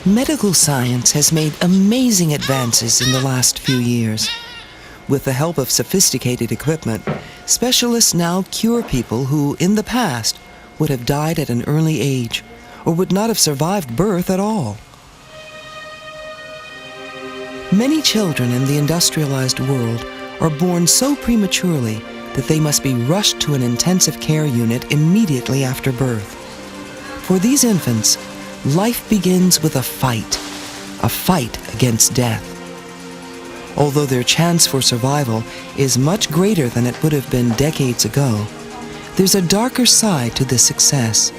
Medical science has made amazing advances in the last few years. With the help of sophisticated equipment, specialists now cure people who, in the past, would have died at an early age or would not have survived birth at all. Many children in the industrialized world are born so prematurely that they must be rushed to an intensive care unit immediately after birth. For these infants, life begins with a fight against death. Although their chance for survival is much greater than it would have been decades ago, there's a darker side to this success.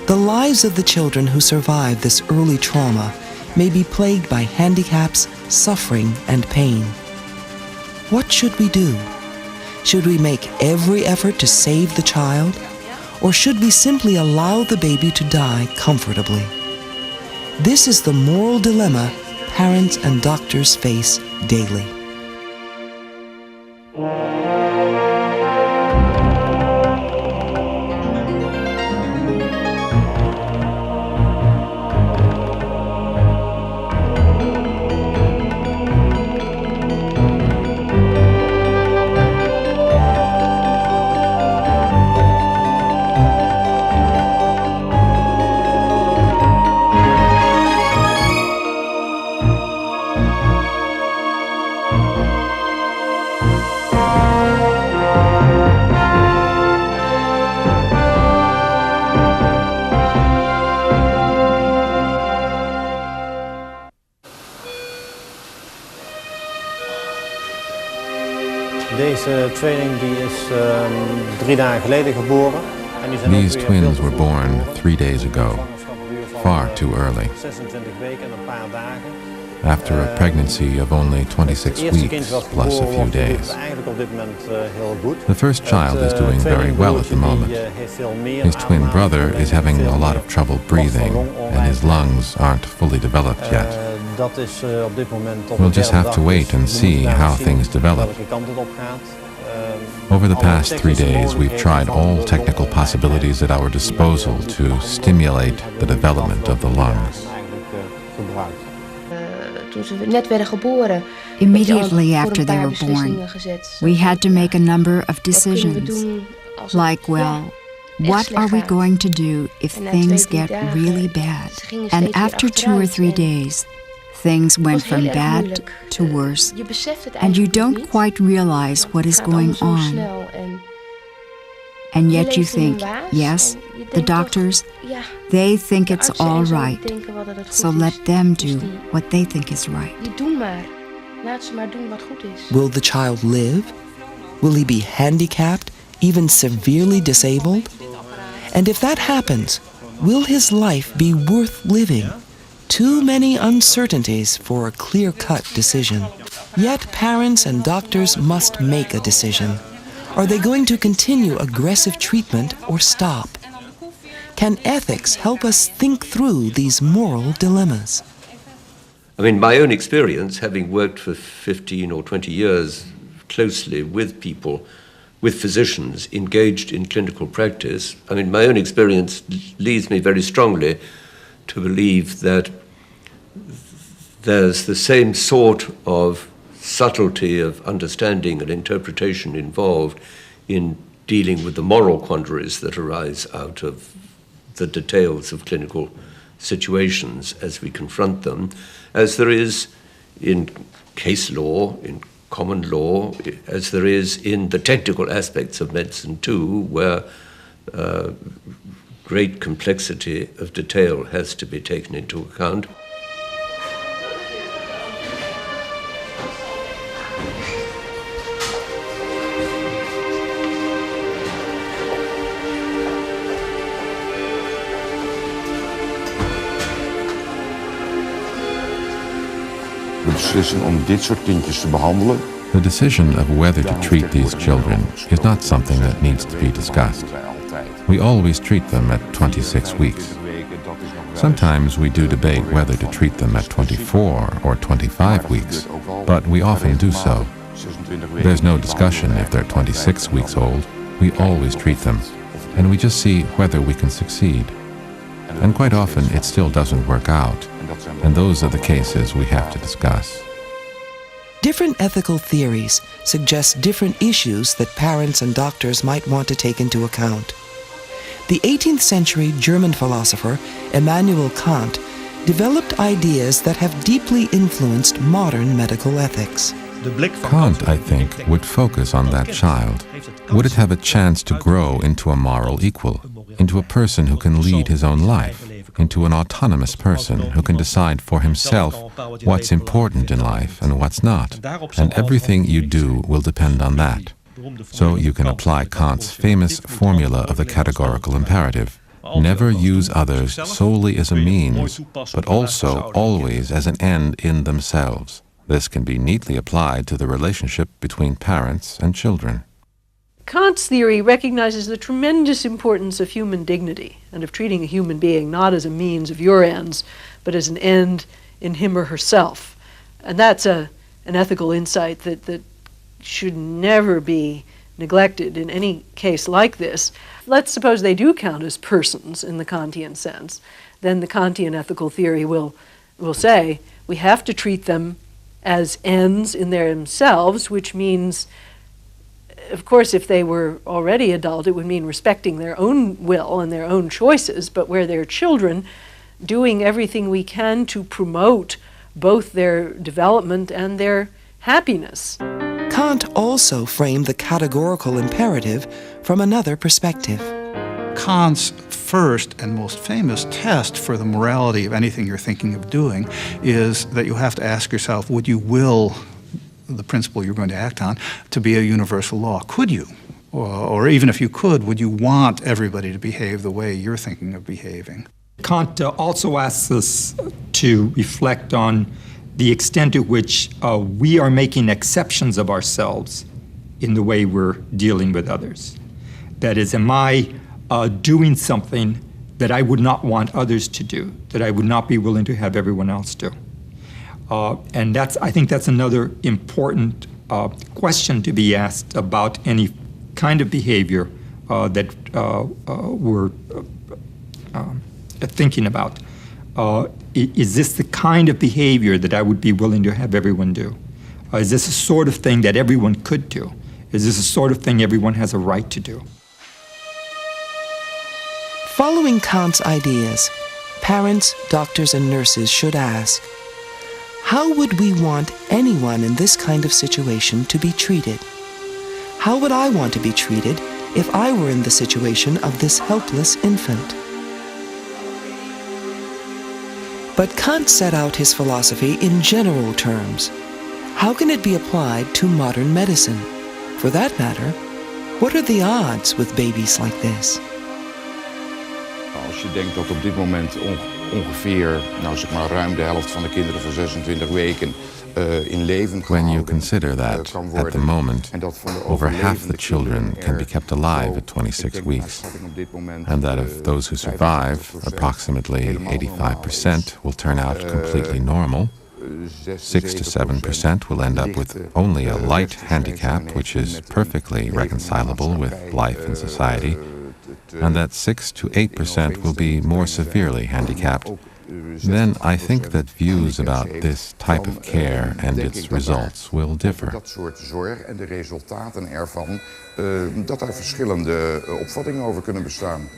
The lives of the children who survive this early trauma may be plagued by handicaps, suffering, and pain. What should we do? Should we make every effort to save the child? Or should we simply allow the baby to die comfortably? This is the moral dilemma parents and doctors face daily. Deze tweeling die is 3 dagen geleden geboren. These twins were born 3 days ago, far too early. 26 weken en een paar dagen. After a pregnancy of only 26 weeks plus a few days. The first child is doing very well at the moment. His twin brother is having a lot of trouble breathing, and his lungs aren't fully developed yet. We'll just have to wait and see how things develop. Over the past 3 days, we've tried all technical possibilities at our disposal to stimulate the development of the lungs. Immediately after they were born, we had to make a number of decisions, like, well, what are we going to do if things get really bad? And after 2 or 3 days, things went from bad to worse, and you don't quite realize what is going on. And yet you think, yes, the doctors, they think it's all right, so let them do what they think is right. Will the child live? Will he be handicapped, even severely disabled? And if that happens, will his life be worth living? Too many uncertainties for a clear-cut decision. Yet parents and doctors must make a decision. Are they going to continue aggressive treatment or stop? Can ethics help us think through these moral dilemmas? I mean, my own experience, having worked for 15 or 20 years closely with people, with physicians engaged in clinical practice, I mean, my own experience leads me very strongly to believe that there's the same sort of subtlety of understanding and interpretation involved in dealing with the moral quandaries that arise out of the details of clinical situations as we confront them, as there is in case law, in common law, as there is in the technical aspects of medicine too, where great complexity of detail has to be taken into account. The decision of whether to treat these children is not something that needs to be discussed. We always treat them at 26 weeks. Sometimes we do debate whether to treat them at 24 or 25 weeks, but we often do so. There's no discussion if they're 26 weeks old. We always treat them, and we just see whether we can succeed. And quite often it still doesn't work out. And those are the cases we have to discuss. Different ethical theories suggest different issues that parents and doctors might want to take into account. The 18th century German philosopher Immanuel Kant developed ideas that have deeply influenced modern medical ethics. Kant, I think, would focus on that child. Would it have a chance to grow into a moral equal, into a person who can lead his own life, into an autonomous person who can decide for himself what's important in life and what's not, and everything you do will depend on that. So you can apply Kant's famous formula of the categorical imperative. Never use others solely as a means, but also always as an end in themselves. This can be neatly applied to the relationship between parents and children. Kant's theory recognizes the tremendous importance of human dignity and of treating a human being not as a means of your ends, but as an end in him or herself. And that's an ethical insight that should never be neglected in any case like this. Let's suppose they do count as persons in the Kantian sense. Then the Kantian ethical theory will say we have to treat them as ends in themselves, which means, of course, if they were already adult, it would mean respecting their own will and their own choices, but where they're children, doing everything we can to promote both their development and their happiness. Kant also framed the categorical imperative from another perspective. Kant's first and most famous test for the morality of anything you're thinking of doing is that you have to ask yourself, would you will the principle you're going to act on to be a universal law? Could you? Or even if you could, would you want everybody to behave the way you're thinking of behaving? Kant also asks us to reflect on the extent to which we are making exceptions of ourselves in the way we're dealing with others. That is, am I doing something that I would not want others to do, that I would not be willing to have everyone else do? And I think that's another important question to be asked about any kind of behavior that we're thinking about. Is this the kind of behavior that I would be willing to have everyone do? Is this the sort of thing that everyone could do? Is this the sort of thing everyone has a right to do? Following Kant's ideas, parents, doctors, and nurses should ask, how would we want anyone in this kind of situation to be treated? How would I want to be treated if I were in the situation of this helpless infant? But Kant set out his philosophy in general terms. How can it be applied to modern medicine? For that matter, what are the odds with babies like this? Als je denkt dat op dit moment ongeveer, ruim de helft van de kinderen van 26 weken in leven When you consider that, at the moment, over half the children can be kept alive at 26 weeks, and that of those who survive, approximately 85% will turn out completely normal, 6 to 7% will end up with only a light handicap, which is perfectly reconcilable with life and society, and that 6 to 8% will be more severely handicapped, then I think that views about this type of care and its results will differ. Dat soort zorg en de resultaten ervan, dat daar verschillende opvattingen over kunnen bestaan.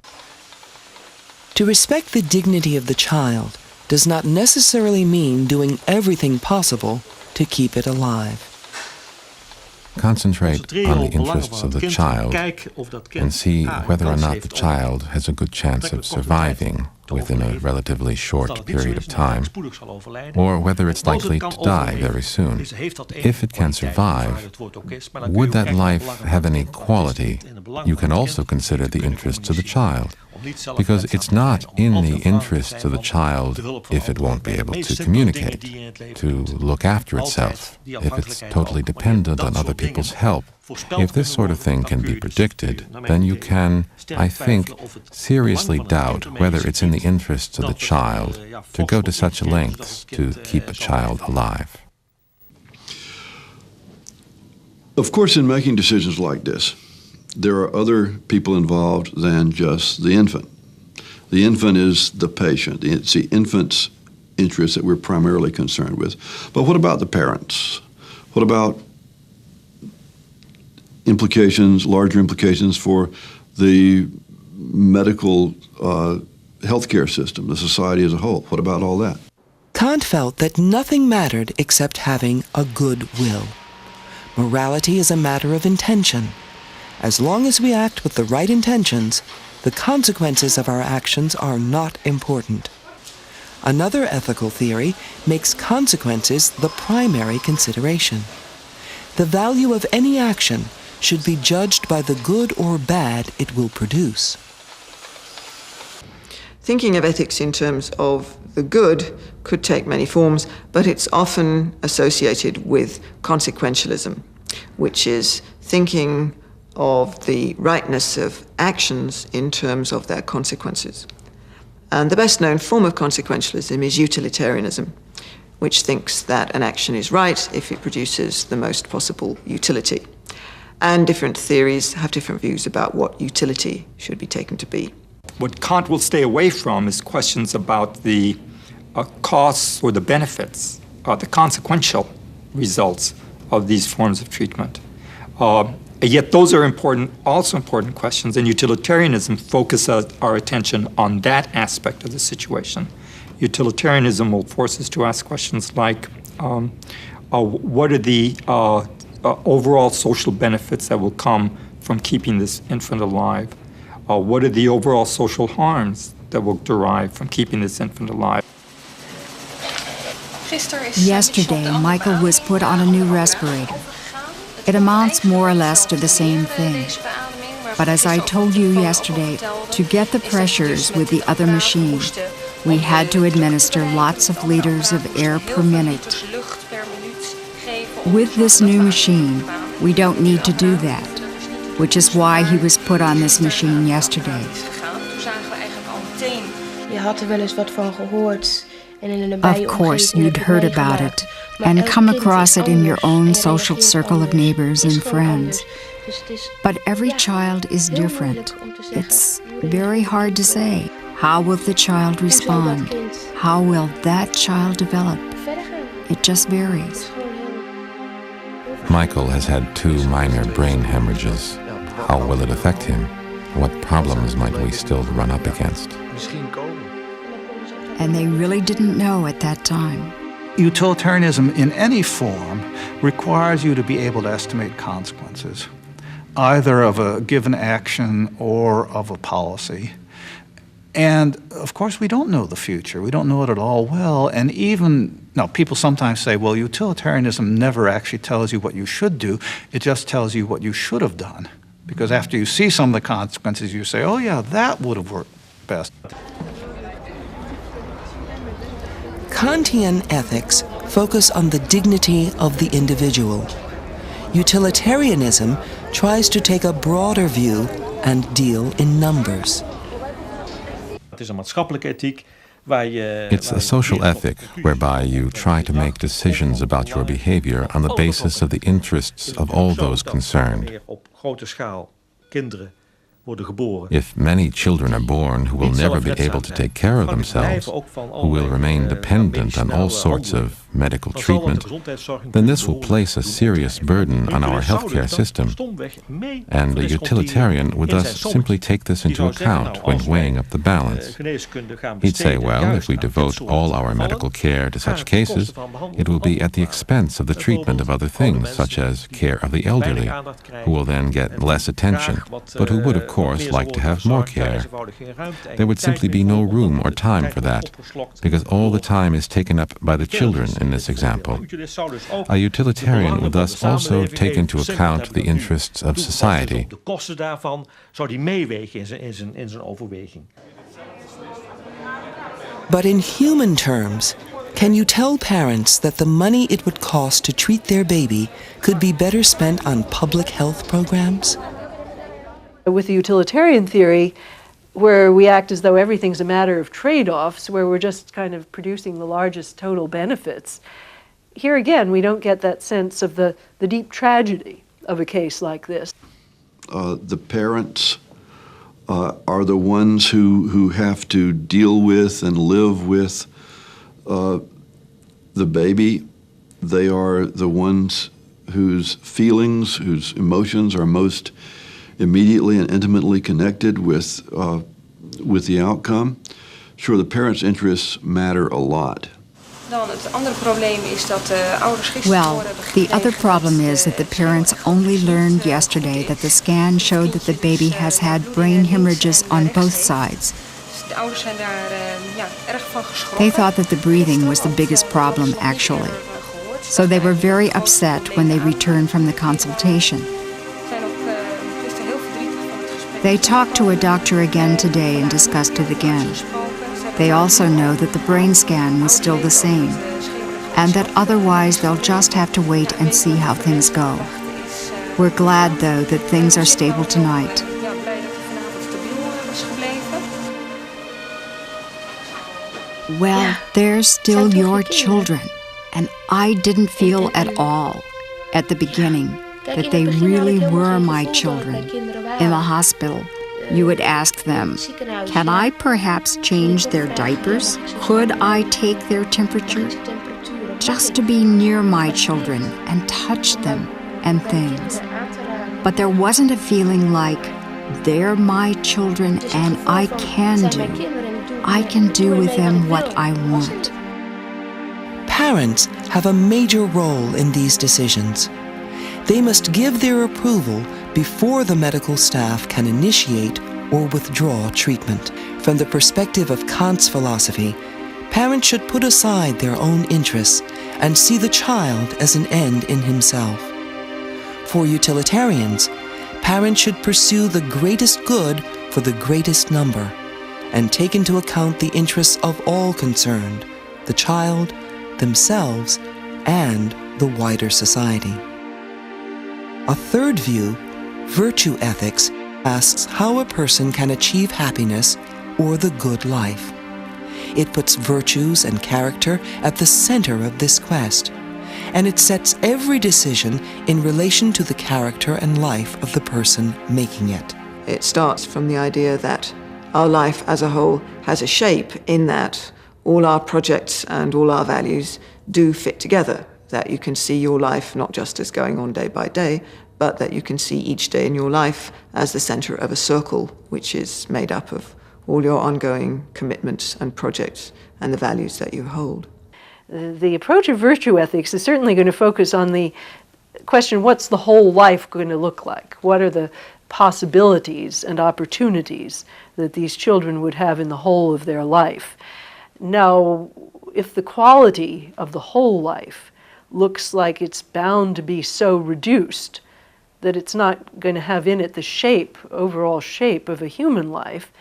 To respect the dignity of the child does not necessarily mean doing everything possible to keep it alive. Concentrate on the interests of the child and see whether or not the child has a good chance of surviving within a relatively short period of time, or whether it's likely to die very soon. If it can survive, would that life have any quality? You can also consider the interests of the child, because it's not in the interests of the child if it won't be able to communicate, to look after itself, if it's totally dependent on other people's help. If this sort of thing can be predicted, then you can, I think, seriously doubt whether it's in the interests of the child to go to such lengths to keep a child alive. Of course, in making decisions like this, there are other people involved than just the infant. The infant is the patient. It's the infant's interests that we're primarily concerned with. But what about the parents? What about implications, larger implications for the medical healthcare system, the society as a whole? What about all that? Kant felt that nothing mattered except having a good will. Morality is a matter of intention. As long as we act with the right intentions, the consequences of our actions are not important. Another ethical theory makes consequences the primary consideration. The value of any action should be judged by the good or bad it will produce. Thinking of ethics in terms of the good could take many forms, but it's often associated with consequentialism, which is thinking of the rightness of actions in terms of their consequences. And the best known form of consequentialism is utilitarianism, which thinks that an action is right if it produces the most possible utility. And different theories have different views about what utility should be taken to be. What Kant will stay away from is questions about the costs or the benefits, the consequential results of these forms of treatment. Yet those are also important questions, and utilitarianism focuses our attention on that aspect of the situation. Utilitarianism will force us to ask questions like, what are the overall social benefits that will come from keeping this infant alive? What are the overall social harms that will derive from keeping this infant alive? Yesterday, Michael was put on a new respirator. It amounts more or less to the same thing. But as I told you yesterday, to get the pressures with the other machine, we had to administer lots of liters of air per minute. With this new machine, we don't need to do that, which is why he was put on this machine yesterday. Of course, you'd heard about it and come across it in your own social circle of neighbors and friends. But every child is different. It's very hard to say. How will the child respond? How will that child develop? It just varies. Michael has had 2 minor brain hemorrhages. How will it affect him? What problems might we still run up against? And they really didn't know at that time. Utilitarianism in any form requires you to be able to estimate consequences, either of a given action or of a policy. And of course, we don't know the future. We don't know it at all well. And now people sometimes say, well, utilitarianism never actually tells you what you should do. It just tells you what you should have done. Because after you see some of the consequences, you say, oh yeah, that would have worked best. Kantian ethics focus on the dignity of the individual. Utilitarianism tries to take a broader view and deal in numbers. It's a social ethic whereby you try to make decisions about your behavior on the basis of the interests of all those concerned. If many children are born who will never be able to take care of themselves, who will remain dependent on all sorts of medical treatment, then this will place a serious burden on our healthcare system. And a utilitarian would thus simply take this into account when weighing up the balance. He'd say, well, if we devote all our medical care to such cases, it will be at the expense of the treatment of other things, such as care of the elderly, who will then get less attention, but who would, of course, like to have more care. There would simply be no room or time for that, because all the time is taken up by the children in this example. A utilitarian would thus also take into account the interests of society. But in human terms, can you tell parents that the money it would cost to treat their baby could be better spent on public health programs? With the utilitarian theory, where we act as though everything's a matter of trade-offs, where we're just kind of producing the largest total benefits, here again we don't get that sense of the deep tragedy of a case like this. The parents are the ones who have to deal with and live with the baby. They are the ones whose feelings, whose emotions are most immediately and intimately connected with the outcome. Sure, the parents' interests matter a lot. Well, the other problem is that the parents only learned yesterday that the scan showed that the baby has had brain hemorrhages on both sides. They thought that the breathing was the biggest problem, actually. So they were very upset when they returned from the consultation. They talked to a doctor again today and discussed it again. They also know that the brain scan was still the same, and that otherwise they'll just have to wait and see how things go. We're glad, though, that things are stable tonight. Well, they're still your children, and I didn't feel at all, at the beginning, that they really were my children. In the hospital, you would ask them, can I perhaps change their diapers? Could I take their temperature? Just to be near my children and touch them and things. But there wasn't a feeling like, they're my children and I can do with them what I want. Parents have a major role in these decisions. They must give their approval before the medical staff can initiate or withdraw treatment. From the perspective of Kant's philosophy, parents should put aside their own interests and see the child as an end in himself. For utilitarians, parents should pursue the greatest good for the greatest number and take into account the interests of all concerned, the child, themselves, and the wider society. A third view, virtue ethics, asks how a person can achieve happiness or the good life. It puts virtues and character at the center of this quest, and it sets every decision in relation to the character and life of the person making it. It starts from the idea that our life as a whole has a shape in that all our projects and all our values do fit together, that you can see your life not just as going on day by day, but that you can see each day in your life as the center of a circle, which is made up of all your ongoing commitments and projects and the values that you hold. The approach of virtue ethics is certainly going to focus on the question, what's the whole life going to look like? What are the possibilities and opportunities that these children would have in the whole of their life? Now, if the quality of the whole life looks like it's bound to be so reduced that it's not going to have in it the shape, overall shape of a human life,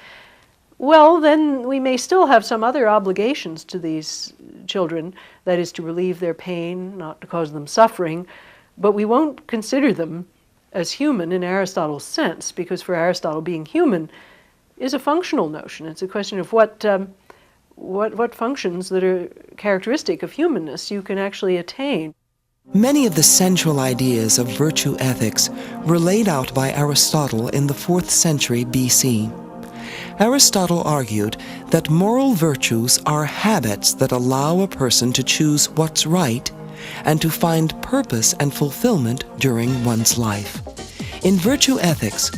well, then we may still have some other obligations to these children, that is to relieve their pain, not to cause them suffering, but we won't consider them as human in Aristotle's sense, because for Aristotle, being human is a functional notion. It's a question of what functions that are characteristic of humanness you can actually attain. Many of the central ideas of virtue ethics were laid out by Aristotle in the 4th century BC. Aristotle argued that moral virtues are habits that allow a person to choose what's right and to find purpose and fulfillment during one's life. In virtue ethics,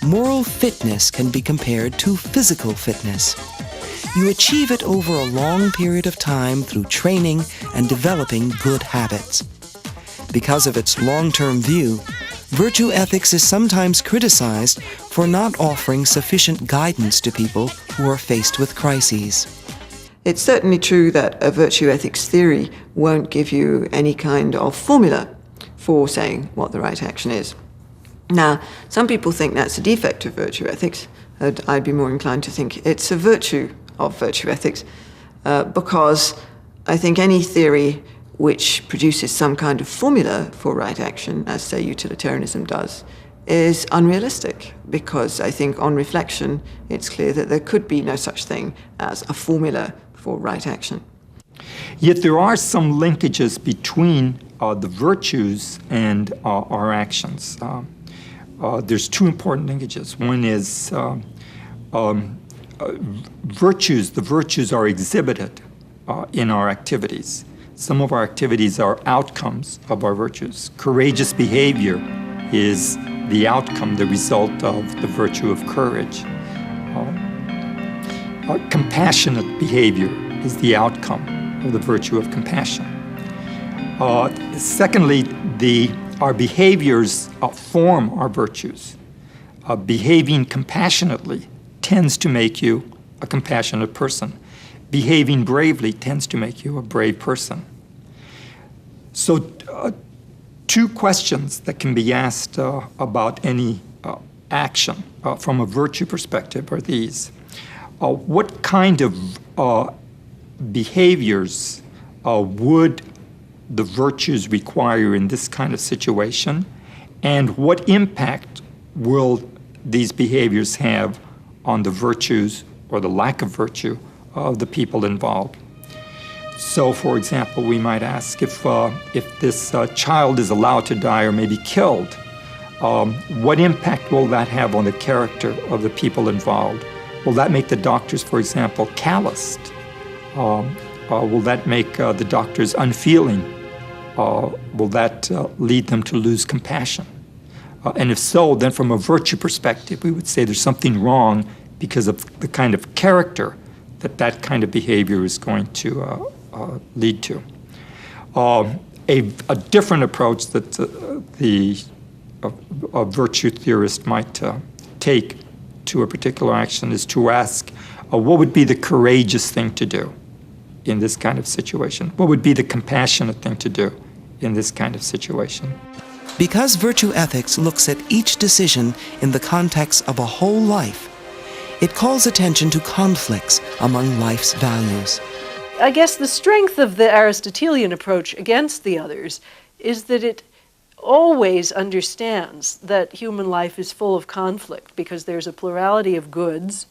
moral fitness can be compared to physical fitness. You achieve it over a long period of time through training and developing good habits. Because of its long-term view, virtue ethics is sometimes criticized for not offering sufficient guidance to people who are faced with crises. It's certainly true that a virtue ethics theory won't give you any kind of formula for saying what the right action is. Now, some people think that's a defect of virtue ethics, and I'd be more inclined to think it's a virtue of virtue ethics, because I think any theory which produces some kind of formula for right action, as say utilitarianism does, is unrealistic, because I think on reflection it's clear that there could be no such thing as a formula for right action. Yet there are some linkages between the virtues and our actions. There's two important linkages. One is the virtues are exhibited in our activities. Some of our activities are outcomes of our virtues. Courageous behavior is the outcome, the result of the virtue of courage. Compassionate behavior is the outcome of the virtue of compassion. Secondly, our behaviors form our virtues. Behaving compassionately tends to make you a compassionate person. Behaving bravely tends to make you a brave person. So, two questions that can be asked about any action from a virtue perspective are these. What kind of behaviors would the virtues require in this kind of situation? And what impact will these behaviors have on the virtues or the lack of virtue of the people involved? So, for example, we might ask if this child is allowed to die or maybe killed, what impact will that have on the character of the people involved? Will that make the doctors, for example, calloused? Will that make the doctors unfeeling? Will that lead them to lose compassion? And if so, then from a virtue perspective, we would say there's something wrong because of the kind of character that kind of behavior is going to lead to. A different approach that a virtue theorist might take to a particular action is to ask, what would be the courageous thing to do in this kind of situation? What would be the compassionate thing to do in this kind of situation? Because virtue ethics looks at each decision in the context of a whole life, it calls attention to conflicts among life's values. I guess the strength of the Aristotelian approach against the others is that it always understands that human life is full of conflict because there's a plurality of goods.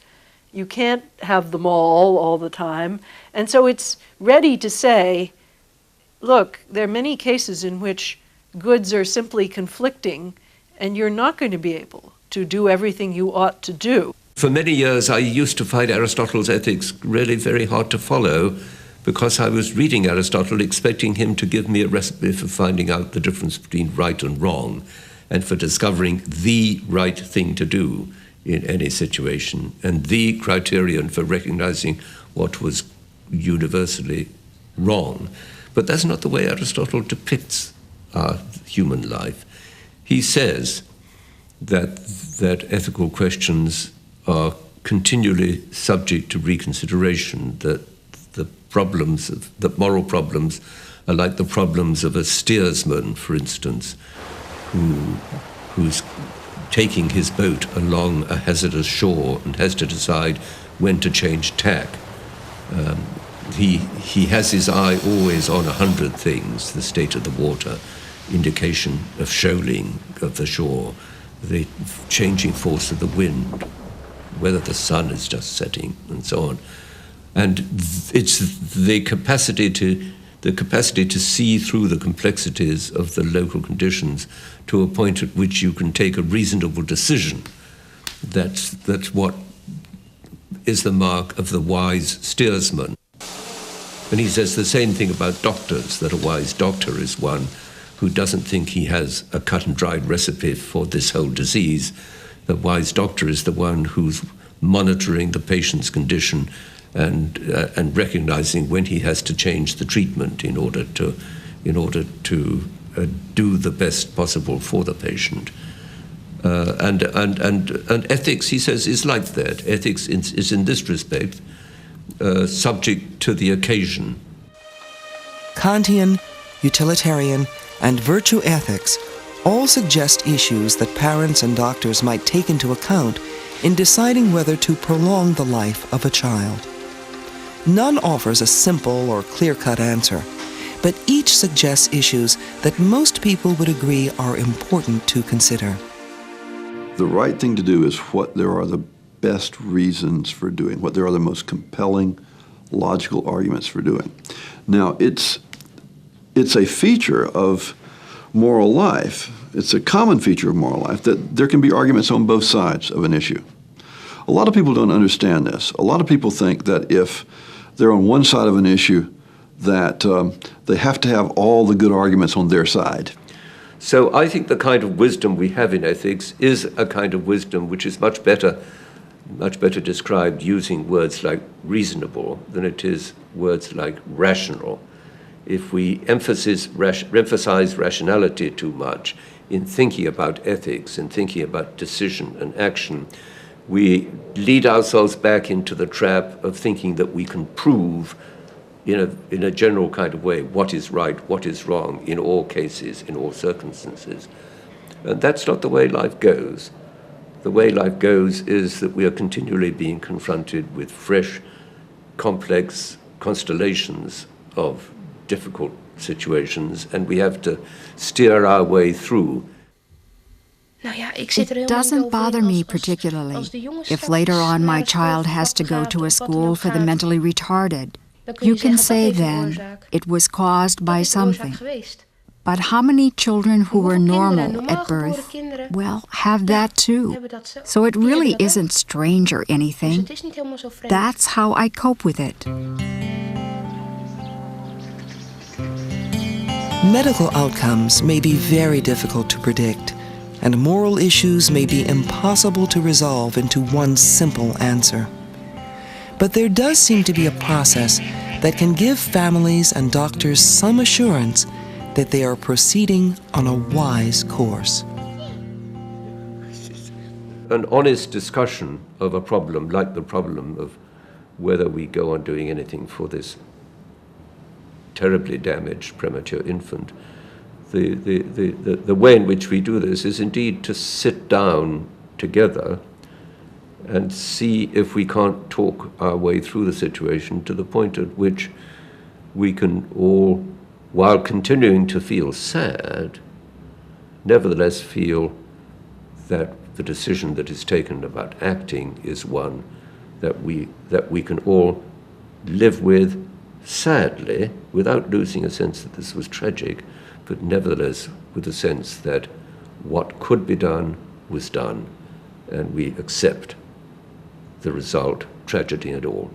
You can't have them all the time. And so it's ready to say, look, there are many cases in which goods are simply conflicting and you're not going to be able to do everything you ought to do. For many years, I used to find Aristotle's ethics really very hard to follow because I was reading Aristotle expecting him to give me a recipe for finding out the difference between right and wrong and for discovering the right thing to do in any situation and the criterion for recognizing what was universally wrong. But that's not the way Aristotle depicts human life. He says that ethical questions are continually subject to reconsideration, that moral problems are like the problems of a steersman, for instance, who's taking his boat along a hazardous shore and has to decide when to change tack. He has his eye always on 100 things: the state of the water, indication of shoaling of the shore, the changing force of the wind, whether the sun is just setting, and so on. And it's the capacity to see through the complexities of the local conditions to a point at which you can take a reasonable decision. That's what is the mark of the wise steersman. And he says the same thing about doctors, that a wise doctor is one who doesn't think he has a cut and dried recipe for this whole disease. The wise doctor is the one who's monitoring the patient's condition and recognizing when he has to change the treatment in order to do the best possible for the patient. And ethics, he says, is like that. Ethics is in this respect subject to the occasion. Kantian, utilitarian, and virtue ethics all suggest issues that parents and doctors might take into account in deciding whether to prolong the life of a child. None offers a simple or clear-cut answer, but each suggests issues that most people would agree are important to consider. The right thing to do is what there are the best reasons for doing, what there are the most compelling, logical arguments for doing. Now, it's a feature of moral life. It's a common feature of moral life that there can be arguments on both sides of an issue. A lot of people don't understand this. A lot of people think that if they're on one side of an issue, that they have to have all the good arguments on their side. So I think the kind of wisdom we have in ethics is a kind of wisdom which is much better described using words like reasonable than it is words like rational. If we emphasize rationality too much in thinking about ethics and thinking about decision and action, we lead ourselves back into the trap of thinking that we can prove in a general kind of way what is right, what is wrong in all cases, in all circumstances. And that's not the way life goes. The way life goes is that we are continually being confronted with fresh, complex constellations of difficult situations, and we have to steer our way through. It doesn't bother me particularly if later on my child has to go to a school for the mentally retarded. You can say then it was caused by something. But how many children who were normal at birth, well, have that too. So it really isn't strange or anything. That's how I cope with it. Medical outcomes may be very difficult to predict, and moral issues may be impossible to resolve into one simple answer. But there does seem to be a process that can give families and doctors some assurance that they are proceeding on a wise course. An honest discussion of a problem like the problem of whether we go on doing anything for this terribly damaged premature infant. The way in which we do this is indeed to sit down together and see if we can't talk our way through the situation to the point at which we can all, while continuing to feel sad, nevertheless feel that the decision that is taken about acting is one that we can all live with sadly, without losing a sense that this was tragic, but nevertheless with a sense that what could be done was done, and we accept the result, tragedy and all.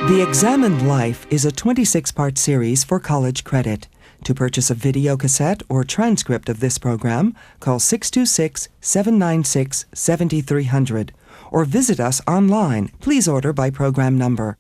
The Examined Life is a 26-part series for college credit. To purchase a video cassette or transcript of this program, call 626-796-7300 or visit us online. Please order by program number.